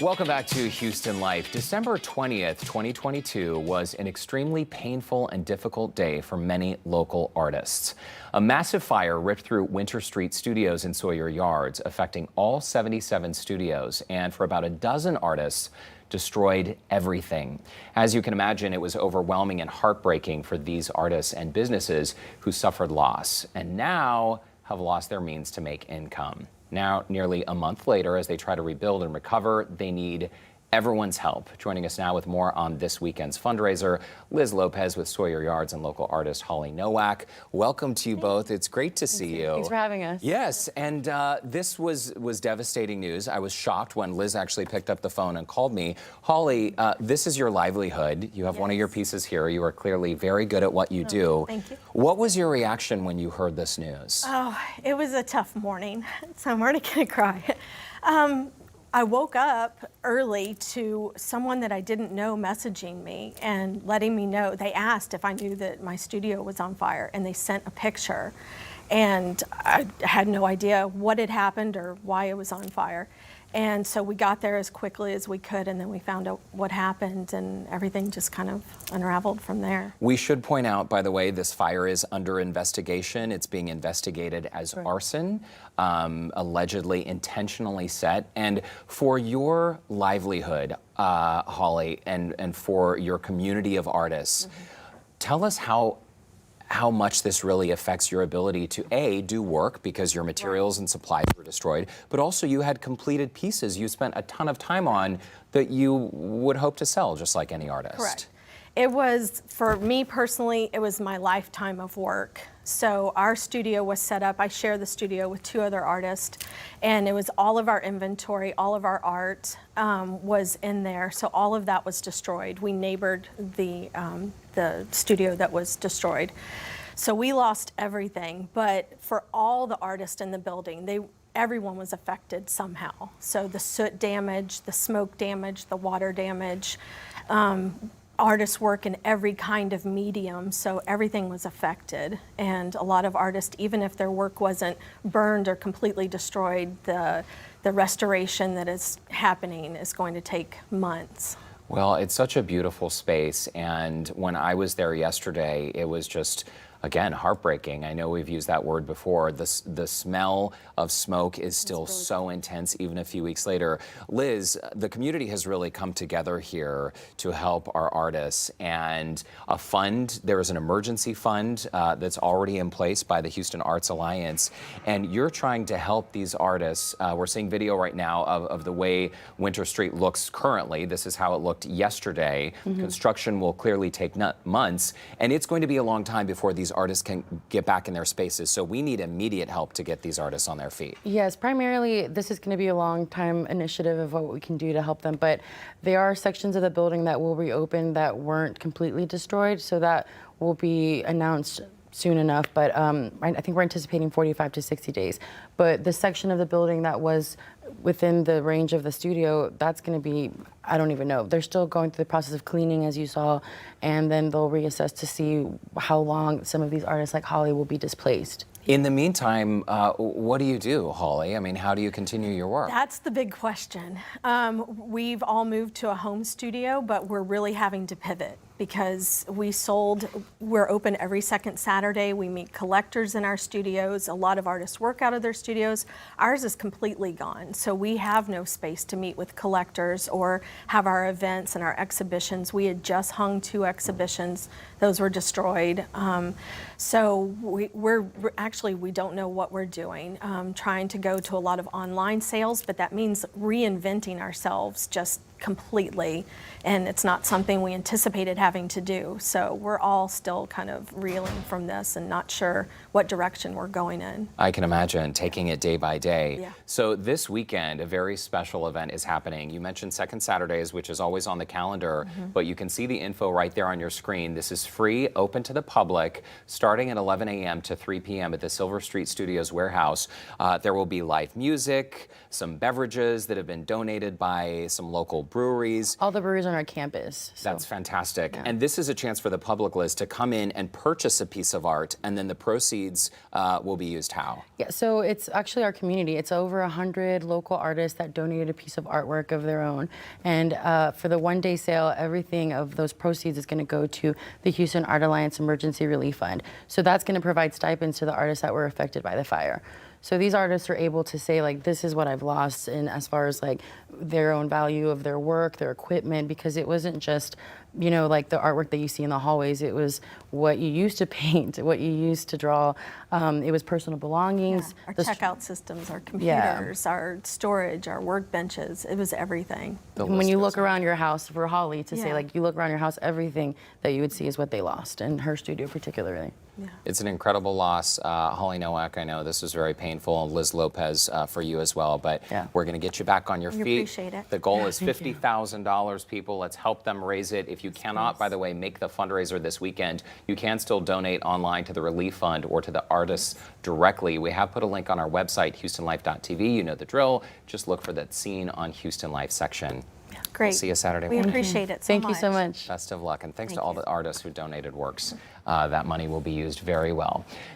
Welcome back to Houston Life. December 20th, 2022 was an extremely painful and difficult day for many local artists. A massive fire ripped through Winter Street Studios in Sawyer Yards, affecting all 77 studios, and for about a dozen artists, destroyed everything. As you can imagine, it was overwhelming and heartbreaking for these artists and businesses who suffered loss and now have lost their means to make income. Now, nearly a month later, as they try to rebuild and recover, they need everyone's help. Joining us now with more on this weekend's fundraiser, Liz Lopez with Sawyer Yards and local artist Holly Nowak. Welcome to you both. It's great to see you. Thanks for having us. Yes, and this was devastating news. I was shocked when Liz actually picked up the phone and called me. Holly, this is your livelihood. You have one of your pieces here. You are clearly very good at what you do. Thank you. What was your reaction when you heard this news? Oh, it was a tough morning, so I'm already gonna cry. I woke up early to someone that I didn't know messaging me and letting me know. They asked if I knew that my studio was on fire, and they sent a picture. And I had no idea what had happened or why it was on fire. And so we got there as quickly as we could, and then we found out what happened, and everything just kind of unraveled from there. We should point out, by the way, this fire is under investigation. It's being investigated as arson, allegedly intentionally set. And for your livelihood, Holly, and for your community of artists, tell us how much this really affects your ability to, A, do work because your materials and supplies were destroyed, but also you had completed pieces you spent a ton of time on that you would hope to sell just like any artist. Correct. It was, for me personally, it was my lifetime of work. So our studio was set up, I share the studio with two other artists, and it was all of our inventory, all of our art was in there. So all of that was destroyed. We neighbored the studio that was destroyed. So we lost everything, but for all the artists in the building, everyone was affected somehow. So the soot damage, the smoke damage, the water damage, artists work in every kind of medium, so everything was affected. And a lot of artists, even if their work wasn't burned or completely destroyed, the restoration that is happening is going to take months. Well, it's such a beautiful space, and when I was there yesterday, it was just, again, heartbreaking. I know we've used that word before. The smell of smoke is still so intense even a few weeks later. Liz, the community has really come together here to help our artists, and a fund, there is an emergency fund that's already in place by the Houston Arts Alliance, and you're trying to help these artists. We're seeing video right now of the way Winter Street looks currently. This is how it looked yesterday. Construction will clearly take months, and it's going to be a long time before these artists can get back in their spaces. So we need immediate help to get these artists on their feet. Yes, primarily this is going to be a long time initiative of what we can do to help them, but there are sections of the building that will reopen that weren't completely destroyed, so that will be announced soon enough, but I think we're anticipating 45 to 60 days. But the section of the building that was within the range of the studio, that's going to be, I don't even know. They're still going through the process of cleaning, as you saw, and then they'll reassess to see how long some of these artists like Holly will be displaced. In the meantime, what do you do, Holly? I mean, how do you continue your work? That's the big question. We've all moved to a home studio, but we're really having to pivot because we're open every second Saturday. We meet collectors in our studios. A lot of artists work out of their studios. Ours is completely gone, so we have no space to meet with collectors or have our events and our exhibitions. We had just hung 2 exhibitions. Those were destroyed. So we don't know what we're doing. Trying to go to a lot of online sales, but that means reinventing ourselves just completely, and it's not something we anticipated having to do. So we're all still kind of reeling from this and not sure what direction we're going in. I can imagine taking it day by day. Yeah. So this weekend, a very special event is happening. You mentioned Second Saturdays, which is always on the calendar, but you can see the info right there on your screen. This is free, open to the public, starting at 11 a.m. to 3 p.m. at the Silver Street Studios warehouse. There will be live music, some beverages that have been donated by some local breweries. All the breweries on our campus. So. That's fantastic. And this is a chance for the public, Liz, to come in and purchase a piece of art, and then the proceeds will be used how? Yeah, so it's actually our community. It's over 100 local artists that donated a piece of artwork of their own. And for the one-day sale, everything of those proceeds is going to go to the Houston Art Alliance Emergency Relief Fund. So that's going to provide stipends to the artists that were affected by the fire. So these artists are able to say, like, this is what I've lost, and as far as like their own value of their work, their equipment, because it wasn't just, you know, like the artwork that you see in the hallways. It was what you used to paint, what you used to draw. It was personal belongings. Our checkout systems, our computers, our storage, our workbenches. It was everything. And when you look around your house, for Holly to say, Yeah. like, you look around your house, everything that you would see is what they lost, and her studio particularly. Yeah. It's an incredible loss. Holly Nowak, I know this was very painful, and Liz Lopez for you as well, but Yeah. we're going to get you back on your We feet. appreciate it. The goal is $50,000, people. Let's help them raise it. If you cannot, by the way, make the fundraiser this weekend, you can still donate online to the Relief Fund or to the artists directly. We have put a link on our website, HoustonLife.tv. You know the drill. Just look for that scene on Houston Life section. Great. We'll see you Saturday We morning. appreciate it so Thank much. you so much. Best of luck, and thanks to Thank all you. the artists who donated works. That money will be used very well.